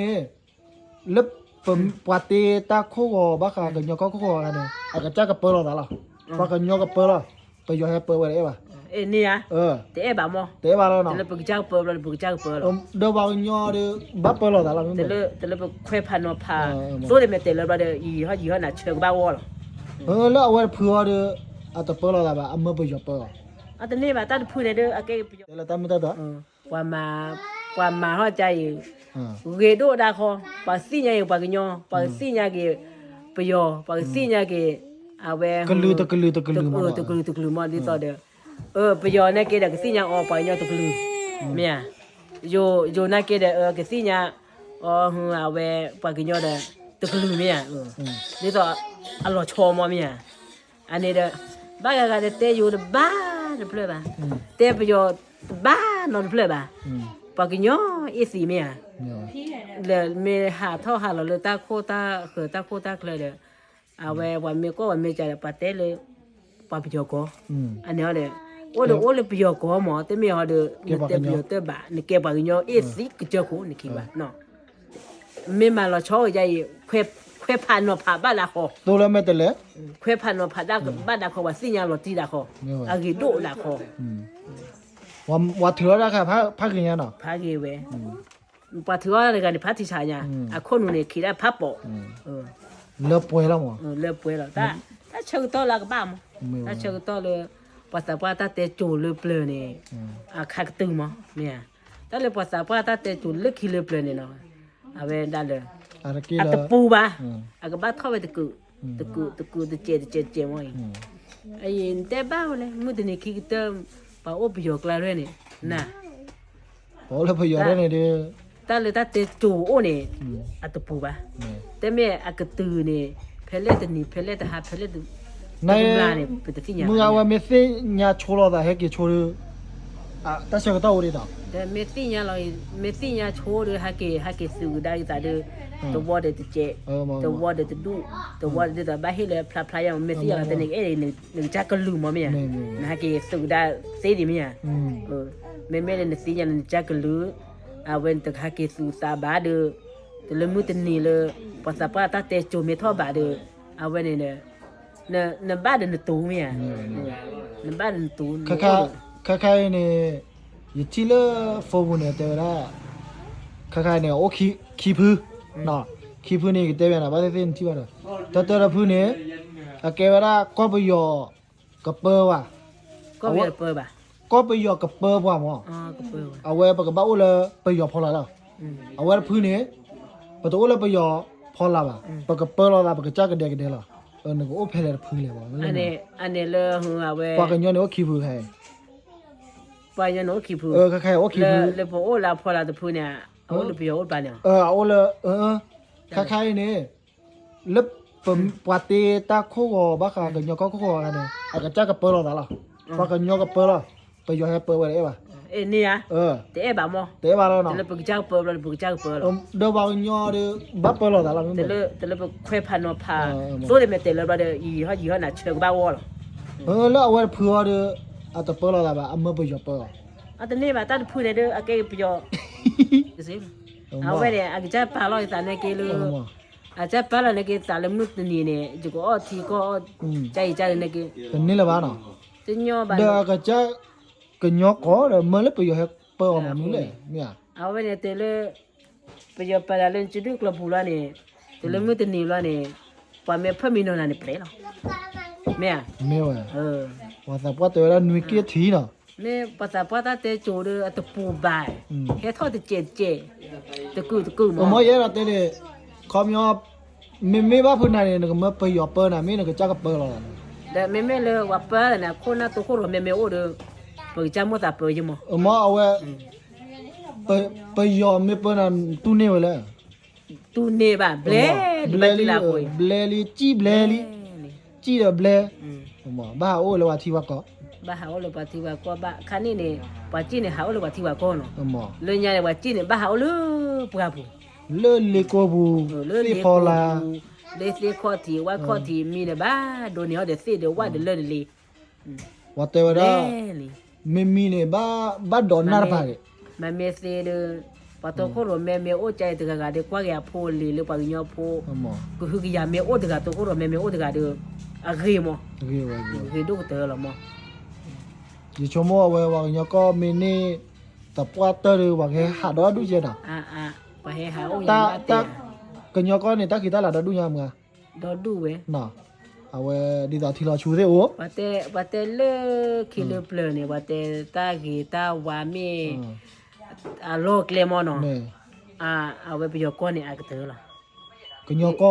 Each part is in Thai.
นี่เล็บผมปกติตาคู่บ้าค่ะกันยอก็คู่กันเนี่ยอาจจะจ้ากับเปิลหรอล่ะปากกันยอกับเปิลไปยอให้เปิลไว้ได้ป่ะนี่อ่ะเตะบ้ามั้งเตะบ้าแล้วเนาะแต่เราไปจ้างเปิลเราไปจ้างเปิลเดี๋ยวบางยอเดี๋ยวบ้าเปิลหรอล่ะแต่เราไปแควพันว่าพาตัวเดียวไม่เตะเราเดี๋ยวยี่ห้อน่ะเชิงบ้าวอลแล้วเอาไว้เผื่อเดี๋ยวอาจจะเปิลหรอล่ะบ้าไม่ไปยอเปิลแต่นี่บ้าตั้งพูดเด้ออะไรไปยอแล้วตั้งไม่ได้ตัวว่ามาเข้าใจเกดูดาคอปาสิญญาปากยอปาสิญญาเกปยอปาสิญญาเกเอาไว้กลือมาตะกลือมาดิต่อเด้อปยอเนี่ยเกดกสิญญาออกปายอตะกลือเมียโยนะเกดกสิญญาเอาไว้ปากยอเด้ตะกลือเมียดิต่ออร่อยชอมเมียอันนี้เด้อบ้ากะเตอยู่เด้อบ้าเด้อเพลบ่าเตปยอบ้านอนเพลบ่าปากยออีสีเมียเลยมีหาเท่าหาเราเลยตาโคตาตาโคตาเลยเด้อเอาไว้วันมีก็วันมีใจปาเตเลยปาปิโยก็อันนี้เลยโอ้เลยปิโยก็หมอแต่ไม่เอาเด้อเตปิโยเตบ่านี่เก็บปากยออีสีก็เจอกูนี่คิดว่าเนาะไม่มาเราชอบใหญ่เควพันว่าผ่าบ้านละคอตัวแล้วไม่เตะเลยเควพันว่าผ่าได้บ้านละคอว่าสิญญาเราตีละคออากิโดละคอว่าถือแล้วค่ะพักอย่างเงี้ยเนาะพักเว้ปาถือว่าอะไรกันพัทธิชายเนี่ยคนนู้นเนี่ยคิดได้พับปอเลิกป่วยแล้วมั้งเลิกป่วยแล้วถ้าเชิงโตแล้วก็บ้ามั้งถ้าเชิงโตเลยภาษาปาตาเตจูเลือเปลือยเนี่ยขัดตึงมั้งเนี่ยถ้าเลยภาษาปาตาเตจูเลือขี้เลือเปลือยเนี่ยเนาะเอาไว้ได้เลยตะปูบ้าก็บ้าเข้าไปตะกุตะเจมั้งไอ้แต่บ้าเลยมุดเนี่ยคิดเติมปาโอปิโยกลาเรเนี่ยน่ะโอ้แล้วพยอได้เนี่ยดิตาเลยตาเตจูโอเนี่ยตะปูบ้าแต่แม่กระตือเนี่ยเพลเลตนี่เพลเลตหาเพลเลตในมึงเอาว่าเมสซี่เนี่ยโชว์เราได้ให้กี่โชว์แต่เชื่อก็ต้องรีดอ่ะแต่เมสซี่เนี่ยโชว์เลยให้กี่สื่อได้แต่เด้อตัววอเดตเจตัววอเดตดูตัววอเดตบ้าให้เลยพลายอย่างเมสซี่อะไรแต่เนี่ยหนึ่งจักก็ลืมมั้งเนี่ยนะให้กี่สื่อได้เสียดีมั้ยไม่เลยเนี่ยสิ่งอย่างจักก็ลืมเอาเว้นแต่ให้กี่สื่อตาบ้าเด้อแต่ละมือแต่นี่เลยภาษาปาตาเตจูเมทัลบ้าเด้อเอาเว้นเนี่ยบ้าเดินตู้มั้ยเนี่ยบ้าเดินตู้ค่ายเนี่ยยิ่งที่เลโฟบุเนี่ยแต่ละค่ายเนี่ยโอคีพื้นเนาะคีพื้นเนี่ยก็แต่แบบบ้าเส้นที่ว่าแต่ละพื้นเนี่ยแกว่าก็ไปยอกระเป๋าว่ะก็ไปเปิดป่ะก็ไปยอกระเป๋าว่ะมั้งกระเป๋าเอาไว้ปากกระเป๋าเลยไปยอพอละเอาไว้พื้นเนี่ยประตูเลยไปยอพอละป่ะปากกระเป๋าละปากกระจ้ากระเดียกระเดียละนึกว่าโอ้เพลย์พื้นเลยว่ะอันนี้เลยหัวเว้ปากกันย้อนเนี่ยโอ้คีพื้นให้ไปยันโอคีพูใครโอคีพูเลยพอโอลาพอลาตะพูเนี่ยโอเลยไปโอปานเนี่ยโอเลยใครเนี่ยเล็บผมปกติตาคู่บ้าค่ะกันยอก็คู่กันเนี่ยอาจจะจ้ากับเปิลหรอล่ะปากกันยอกับเปิลไปยอให้เปิลไว้ได้ป่ะนี่อ่ะเตะบ้ามั้งเตะบ้าแล้วเนาะแต่เราไปจ้างเปิลเราไปจ้างเปิลเดี๋ยวบางยอเดี๋ยวบ้าเปิลหรอล่ะแต่เราไปแควพันว่าพาตัวเดียวไม่เตะเราเดี๋ยวยี่ห้อน่ะเชิงบ้าวอลแล้วเอาไว้เผื่อเดี๋ยวอาจจะเปิลหรอล่ะบ้าไม่ไปยอเปิลแต่นี่บ้าตั้งพูดเด้ออะไรไปยอสิเอาไว้เนี่ยอาจจะพาเราแต่เนี่ยกี่ลูอาจจะพาเราเนี่ยกี่แต่ละมุดนี่เนี่ยจุกที่ก็ใจเนี่ยกี่เป็นนี่ละบ้าเนาะจะยอบ้าเดี๋ยวก็จะก็ยอก็เดี๋ยวมันเลยไปยอให้เปิลมันนี่เลยเนี่ยเอาไว้เนี่ยแต่ละไปยอไปละเล่นจุดกลับพูดเนี่ยแต่ละมุดนี่ละเนี่ยพอเมื่อพมีโน่นนี่เปล่าไม่ว่ะว่าแต่พอตัวละนุ้ยเกียทีเนาะเนี่ยภาษาปาตาเตจูเดอตะปูบายแค่ทอดเจตะกูมั้งผมว่าเตเลยคอมยอไม่ว่าพูดนายเนี่ยก็มาไปยอเปิลนะไม่เนี่ยก็จ้ากับเปิลหรอกแต่ไม่เลยว่าเปิลนะคนน่ะตัวคนเราไม่โอ้เด้อไปจ้ามั่วตาเปิลยังมั้งมาเอาไว้ไปยอไม่เปิลนะตู้เนี่ยเลยตู้เนี่ยบ้าเบลลีจีเบลลีจีเดอเบลมาบ้าโอ้เลยว่าที่ว่าก็บ้าหาโอเลยว่าที่ว่าก็บ้าคันนี้เนี่ยว่าจีเนี่ยหาโอเลยว่าที่ว่าก็เนาะเลยเนี่ยว่าจีเนี่ยบ้าหาโอเลยปราบูเลโกบูเลยพอละเลยเสียข้อที่ว่าข้อที่มีเนี่ยบ้าโดนเนี่ยเขาเดี๋ยวเสียเดี๋ยวว่าเดี๋ยวเลยว่าแต่ว่าไม่มีเนี่ยบ้าโดนน่าไปมันไม่เสียเด้อ ปะตอโคโรแม่โอใจตะกะเดกว่าแกโพลีหรือปะญอโพ หมอ กูคือยาแม่โอตะกะตอโคโรแม่โอตะกะเดอะเรมอ โอเคว่า เรดูเตอละมอ อยู่ชั่วโมงเว้ว่าญก็มีนี่ตะปวดเตอร์ว่าแค่หาดอดูเจน่ะ ปะเฮหาโอ ตาย าเต ตาก็ญก็นี่ตากีตาละดอดูยามงา ดอดูเว น่ะเอาเวดีตาทีละชูเด้โอ ปะเตเลคิเลเปลเนี่ยปะเตตากีตาวามีโลกเลมอนอ แม่ เอาไว้ไปยอกอนนี่อากเตอละ ก็ญก็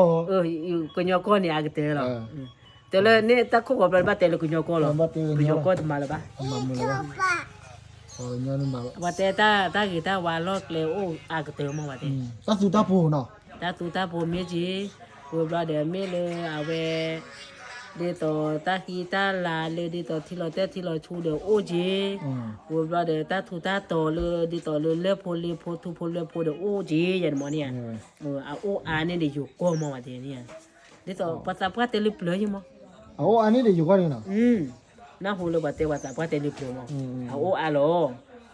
อยู่ก็ยอกอนนี่อากเตอละแต่เลยเนี่ยตะโคก็บะเตเลก็ยอกอละไปยอกอตมาละบะ มามือละโอ้ญนี่มา ปะเตตากีตาวาโลกเลโออากเตอมาปะเต ตาสุตาปูเนาะ ตาตูตาโพเมจีกูบลาเดเมเลเอาเวเดโตตากีตาลาเลเดโตที่เราแต่ที่เราชูเดโอจีกูบลาเดตาตูตาโตเลเดโตเลโพเลโพทูโพเลโพเดโอจียันมอเนี่ยเอาโออาเนี่ยเดอยู่ก้มมาเดเนี่ยเดโตภาษาพระเตลิเปลยมั้ง เอาอันนี้เดี๋ยวอยู่ก็นี่เนาะ น่าหูเลยว่าเตภาษาพระเตลิเปลยมั้งเอาโออาโล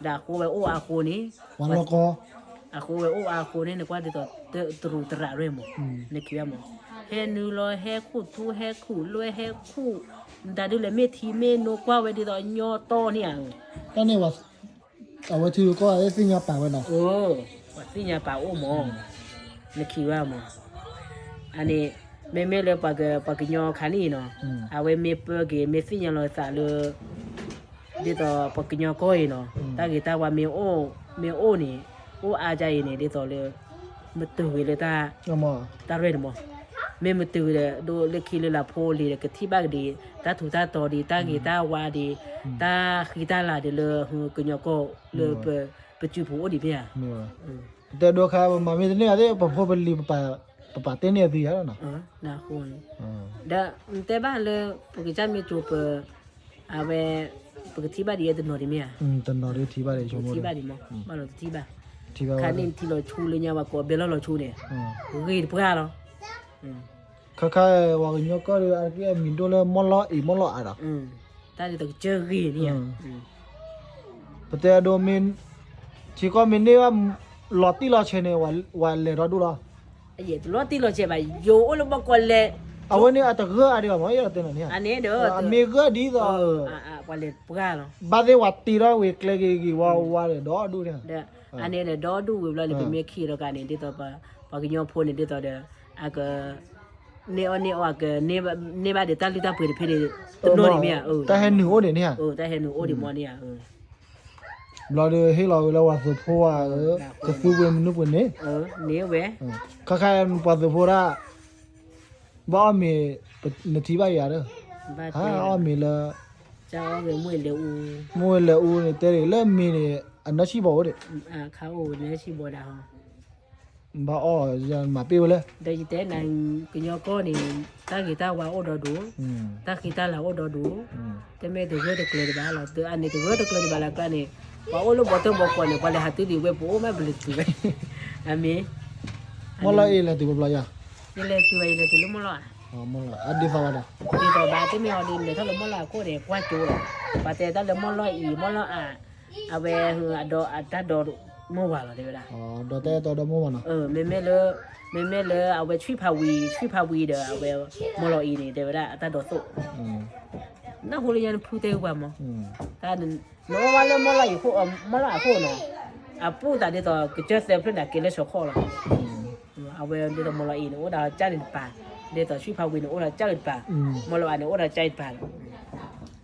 ดาคูไปโออาคูนี้ วันละก็ aku we o aku ne kwa de to tru tra re mo ne kya mo he nu lo he khu tu he khu lo he khu nda de le me thi me no kwa we de to nyo to ni a ตอนนี้ว่าเอาไว้ถือก็ไอ้สิ่งอย่าป่าไว้เนาะ o wa si nya pa o mo ne kya mo ani me le pa ke nyo khan ni no a we me pe ge me si nya lo sa lo de to pa ke nyo ko yi no ta ge ta wa me o ni o a ja yi ne de to le me tu le ta เอามา ta re mo me me tu le do le ki le la pho le ke thi ba di ta thu ta to di ta gi ta wa di ta khi ta la de le hu ke nyo ko le pe chu pho di pya เนี่ยแต่ดูค่ะมามีเนี่ยเด้ปะพอเป็นลีปะปะเต้เนี่ยสิฮะเนาะ na ho da te ba le pu ki cha me chu pe a we pu ki thi ba di de no di me ตนอรีทีบ้าเลยชั่วโมง thi ba di mo ma lo thi ba ทีบ้า ka ni thi lo chu le nya wa ko be lo chu ne ri pu ga lo ค่ายๆว่าญก็เลยอะไรมีโดเลยมอลล์อีมอลล์อ่ะ ta de to che ri ni ya แต่โดมินชีก็มินนี่ว่าลอตตี้ลอเชเนว่าเลยรอดูละ ye lo ti lo che ba yo o lo ba ko le เอาวันนี้อาจจะเกืออะไรแบบว่าอย่างเต้นเนี่ย ane de เมเกือดีต่อ kwa le pu ga lo บาดเดวัตตีเราเวกเลกีว่าเลยดอดูเนี่ย de ane de do du we lo le pe me khi ro ka ni de to pa ki nyo pho ni de to de a ka ne o ka ne ba de ta li ta pwe de phe de to no ni me ya แต่เห็นหนูเนี่ย ta he nu o di mo ni ya เราเลยให้เราเราว่าสุดพัวก็สู้เวมนุปุ่นเนี่ย ne we ค่ายๆปัสสุระบ้ามีนาทีบ่ายอะไร ba ฮะอ้อมีละ cha o we mu le u มวยละอูเนี่ยแต่เริ่มมีเนี่ยอันนั้นชีบอกเลย kha o ne si bo da ho บ้าอ้อจะมาเปี้ยวเลย de ji te nan ki nyo ko ni ta ki ta wa o do du ta ki ta la o do du te me de go de kle de ba la de ane de go de kle de ba la ka ni wa o lo bo to bo ko ni pa le ha tu di we bo ma bli tu we ami มอลล์เอเลยตัวปลายา ni le tu we le tu lo mo lo อ๋อมอลล์อดีตสวัสดิ์ di to ba te me o di le tho lo mo lo ko de kwa chu lo pa te ta le mo lo i mo lo a we hu a do a ta do mo wa lo de la อ๋อดอแต่ตัวดอมมันนะ me le a we chui pa wi de a we mo lo i ni de la ta do so na ho le yan pu te wa mo ta no wa le mo lo i ko mo lo a ko no a pu ta de to ke je se pla ke le so kho lo a we de to mo lo i no da cha ni pa de to chui pa wi no da cha ni pa mo lo a no da cha ni pa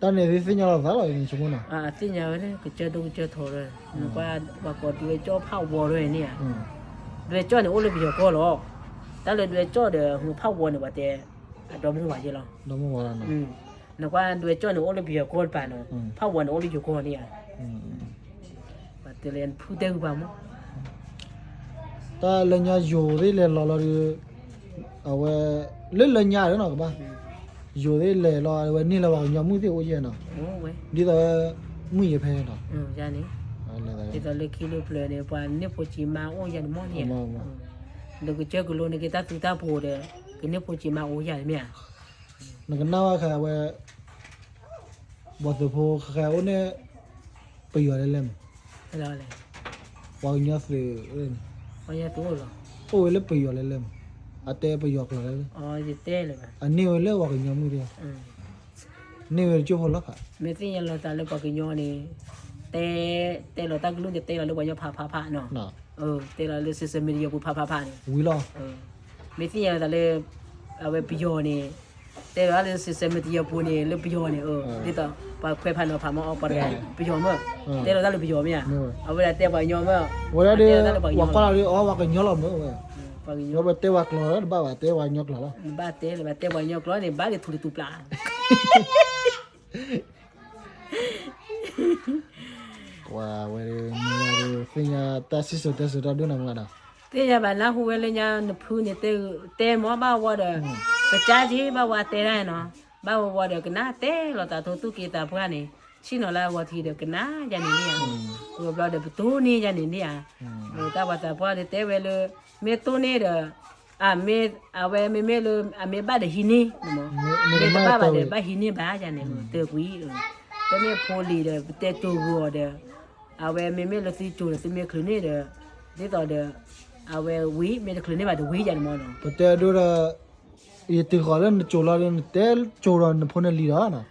ตอนนี้ที่สิ่งเราสารอะไรนี่ชั่วโมงน่ะ tin nhờ đấy cái chơi đâu chơi thổi rồi qua bà có đuôi cho phao bò rồi nè đuôi cho này ô lô bây giờ có rồi ta là đuôi cho để hùng phao bò này bà tè đó muốn vào gì lo ดอมมันนะ nó qua đuôi cho này ô lô bây giờ có bà nó phao bò này ô lô bây giờ có nè bà tè lên phu tiêu bà mất แต่เรื่องยาอยู่ที่เรียนเราเอาไว้เรื่องเรื่องยาด้วยเนาะกับบ้าอยู่ที่เรียนเราไว้นี่เราเอายามือที่โอ้ยเนาะ ôi ดีแต่มือเยอะแพ้เนาะ ra nè อะไร thì tao lấy kilo plei này qua nếp phụ chỉ mà ôi giờ món nè được cái chơi cái lô này cái ta tự ta bù để cái nếp phụ chỉ mà ôi giờ mẹ นั่นก็น่าว่าค่ะว่าบทสุโภค่ะว่าเนี่ยไปอยู่อะไรเล่ม cái đó này วางเงี้ยสิพอยาตัวหรอโอ้ยเล็บไปหยอกเลยเลยอาเต้ไปหยอกเลยอ๋อจะเต้เลยป่ะอันนี้เลยว่ากันยังมือเดียวนี่เลยจุ๊บหัวล็อกอ่ะไม่สิยังเราตาเลยปากกินยอนี่เต้เราตั้งรุ่นจะเต้เราเลยว่าจะพาเนาะเต้เราเลยซื้อมีเดียกูพานี่วิล่ะไม่สิยังตาเลยเอาไว้ปิโยนี่เต้เราเลยซื้อมีเดียกูนี่เลยปิโยนี่นี่ต่อปากเคยพันเราพามาเอาปากปิโยมั้งเต้เราตั้งเลยปิโยมั้ยเอาเวลาเต้ปากยอมั้งวันนี้ว่าก็เราเลยอ๋อว่ากันยอเรามั้งปากยอแบบเต้ว่ากลอแล้วบ้าว่าเต้ว่ายอกแล้วบ้าเต้เลยเต้ว่ายอกแล้วนี่บ้าเลยทุเรศตุปลาว่าเว้ยมีฟิญญาตัดสิสุดเราดูน้ำกันนะเต้จะบ้านเราหัวเลยเนี่ยนพูเนี่ยเต้หมอบ้าว่าเด้อกระจายที่บ้าว่าเต้ได้เนาะบ้าว่าเด้อกันนะเต้เราตาทุกกีตาพวกนี้ชิโนลาว่าที่เด้อกันนะยันนี่เนี่ยเราเด้อประตูนี่ยันนี่เนี่ยแต่ว่าแต่พวกเต้เวลเมตัวนี้เด้อเมเอาไว้เมเลยเมบ้าเด้อหินี่เนาะเมบ้าเด้อบ้าหินี่บ้ายันนี่เต้กุยแต่เมโพลีเด้อเต้ตัววัวเด้อเอาไว้เมเลยสิจูเลยสิเมคลินี่เด้อนี่ต่อเด้อเอาไว้วิเมคลินี่บ้าเด้อวิยันมั้งเนาะแต่ดูละยี่ติขอเล่นโจลาเล่นเต้โจลานพนันลีรานะ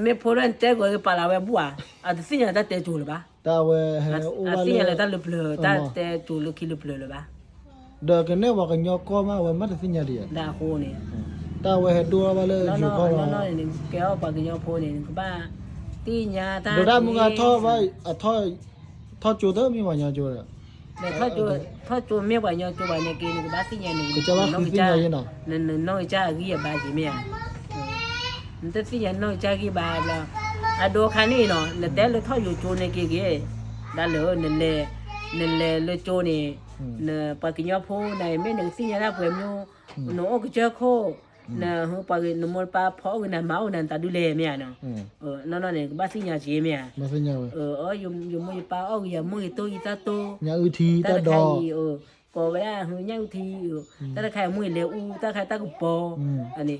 เมพอเรนเต้ก็ปาลาเวบัวสิญาตาเต้จูลบ้าตาเวเฮโอวาสิญาตาลุเปลตาเต้จูลคิลุเปลเลยบ้าเด็กเนี่ยว่ากันยอกก็มาเวมัดสิญญาดีดาโคเนี่ยตาเวเฮดูว่าเลยอยู่ก็ว่าน้อยๆนี่แกเอาปากกันยอโพเนี่ยก็บ้าติญาตาเดี๋ยวได้มึงก็ท่อไว้ท่อจูเตอร์มีวันยาจูเลยแต่ท่อจูเมียวันยาจูวันเนี่ยกินก็บ้าติญานี่ก็จะว่าคือสิญญาเนาะน้อยจ้ากี่บ้าจีเมียมันจะสิญญาน้อยจ้ากี่บ้าแล้วอะโดคันนี่เนาะแต่เลยท่ออยู่จูเนี่ยกี่ได้เลยเลยจูนี่ปากกินยาโพในแม่หนึ่งสิญาเพื่อนอยู่หนูก็เจอโคนะฮูปากนมปาพอกันมาอุนันตาดูเลเมียเนาะนั่นเนี่ยบ้าสิญาจีเมียบ้าสิญญาอยู่มือปาออกอย่ามือโตอีตาโตญาอุทีตาดอก็เวลาหืญาอุทีตาใครมือเลอูตาใครตากุปออันนี้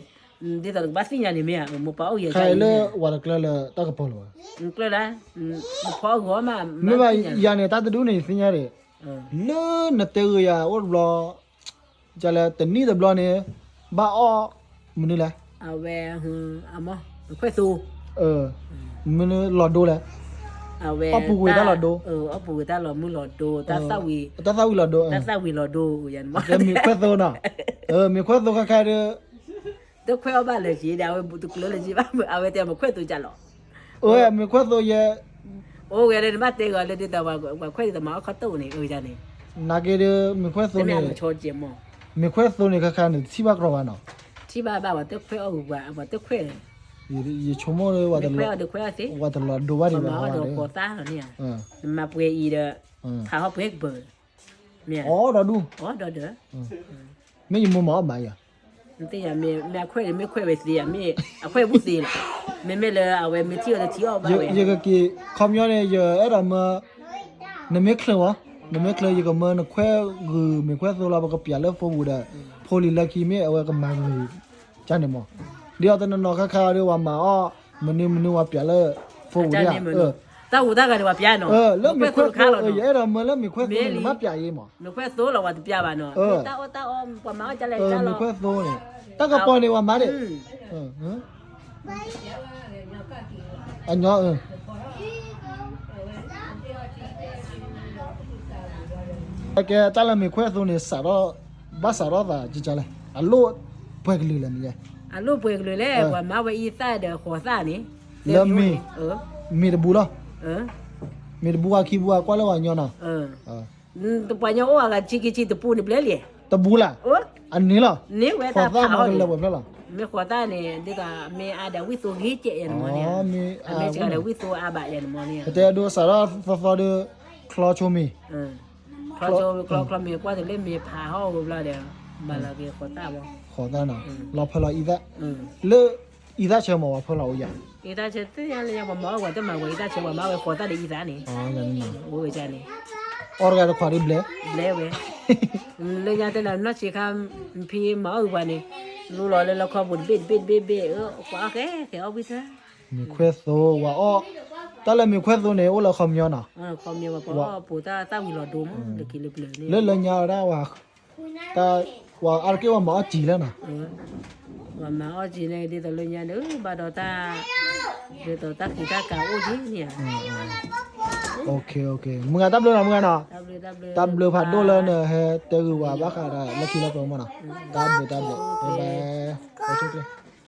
ดิตาบ้าสิญญานี่เมียมือปาออกอย่าใครเลวาระกลาตากปอลวะกลาละพอหัวมาไม่ว่ายาเนี่ยตาดูนี่สิญญาเลยเลนเตยยาอดบลอจะละตนี่ตบลอเนี่ยบ้าอ้อมันนี่แหละเอาแวหืออะมอค่อยสู้มันหลอดดูแหละเอาแวเอาปูกตาหลอดดูเอาปูกตาหลอดมือหลอดดูตาซาวีหลอดดูตาซาวีหลอดดูยันบ่มีค่อยโซน่ะมีค่อยโซคล้ายๆเด้อตัวค่อยเอาบ้านเลยสิเดี๋ยวเอาบุตรกลเลยสิบ้าเอาไว้แต่มาค่อยตัวจัดหรอมีค่อยโซเยโอ้ยเดี๋ยวมาเตะก่อนเลยเดี๋ยวว่าค่อยจะมาเขาตู้นี่จันนี่นาเกเด้อมีค่อยโซนี่โชว์เจียมมีค่อยโซนี่คล้ายๆนี่ที่บักรอวาเนาะที่บ้านว่าตัวค่อยเอาว่าตัวค่อยยี่ชั่วโมงเลยว่าแต่ค่อยเอาตัวค่อยสิว่าแต่ละดูว่าดีมาว่าตัวโคตาเนี่ยมาเปย์อีเด้อถ้าเขาเปย์เบอร์เนี่ยเราดูเด้อไม่ยิมหมอมาอ่ะแต่ยังไม่ค่อยไม่ค่อยไปสิไม่ค่อยบุษีไม่เลยเอาไว้ไม่เที่ยวแต่เที่ยวบ้างยังก็กี่คอมยอนเนี่ยเยอะไอ้เรามาเนี่ยไม่เคลื่อนวะเนี่ยไม่เคลื่อนยังก็มันค่อยคือไม่ค่อยโซลาบกับเปียเลิฟโฟบูดาโพลิลาคีไม่เอาไว้กับมันเลยจ้าเนี่ยมั้งเดี๋ยวตอนนั้นเราข้าวเดี๋ยวว่ามามันว่าเปียเลิฟโฟบูดาตาหูตากันว่าเปียเนาะเริ่มมีค่อยข้าวไอ้เรามาเริ่มมีค่อยโซมาเปียยี่มั้งมีค่อยโซเราว่าเปียบ้านเนาะตาปะมาจะเลยจ้ามีค่อยโซเนี่ยตากระปอเนี่ยว่ามาเด้อันเนาะแกตาละมีค่อยโซเนี่ยสารบ้าสารตาจิจ้าเลยอัลโลเพื่อนเลยละนี่อัลโลเพื่อนเลยแหละว่ามาว่าอีซ่าเด้อขอซ่านี่เริ่มมีตะบูล่ะมีตะบูว่าขี้บัวกว่าแล้วว่าย้อนน่ะตัวปะย้อนว่าชิตะปูนี่เปล่าเลยตะบูล่ะอันนี้ล่ะนี่เว้ยตาขอซ่ามาแล้วแบบนั้นล่ะไม่ขอซ่านี่ดิกะมีอาดาวิสุริเจยันมอเนี่ยมีจะได้วิสุอาบะยันมอเนี่ยแต่ดูสารฟอเดคลอโชมีคลอมีกว่าจะเล่นมีพาเฮาบ่ล่ะเด้อบาลาเกขอซ่าบ่ขอซ่าน่ะเราพลออีดะเลอีดะเชมว่าพลออีหยังอีดาเชตยังเลยว่าหมอว่าจะมาว่าอีดาเชว่ามาว่าขอซ่าได้อีดานี่นั่นน่ะโอ้ยจ้านี่ออร์กาควาริเบลเว้เลยยังแต่นั้นสิคัมพี่หมอว่านี่รู้รอเลยเราขอบุญบิดกว่าแกเอาไปซะมีเควสโซว่า ตะละมีควตัวเนี่ยโอละคอมยอน่ะ คอมเนี่ยว่าปูตาวิลอดูมเด็กกิเลเปลนี่ เลเลยญาได้ว่าตาว่าอาเกว่าหมอจีแล้วน่ะ ว่ามาอ้อจีเนี่ยดีตะลุญญาเด้อบาดตาเดี๋ยวตากีตากาโอจีเนี่ย โอเคมึงอ่ะตับเลยนะมึงอ่ะนะ W ตับเลยผัดโดเลยเนี่ยเฮเตกูว่าบ้าค่ะละคีละตัวมันน่ะตับเลยบ๊ายบายโอเค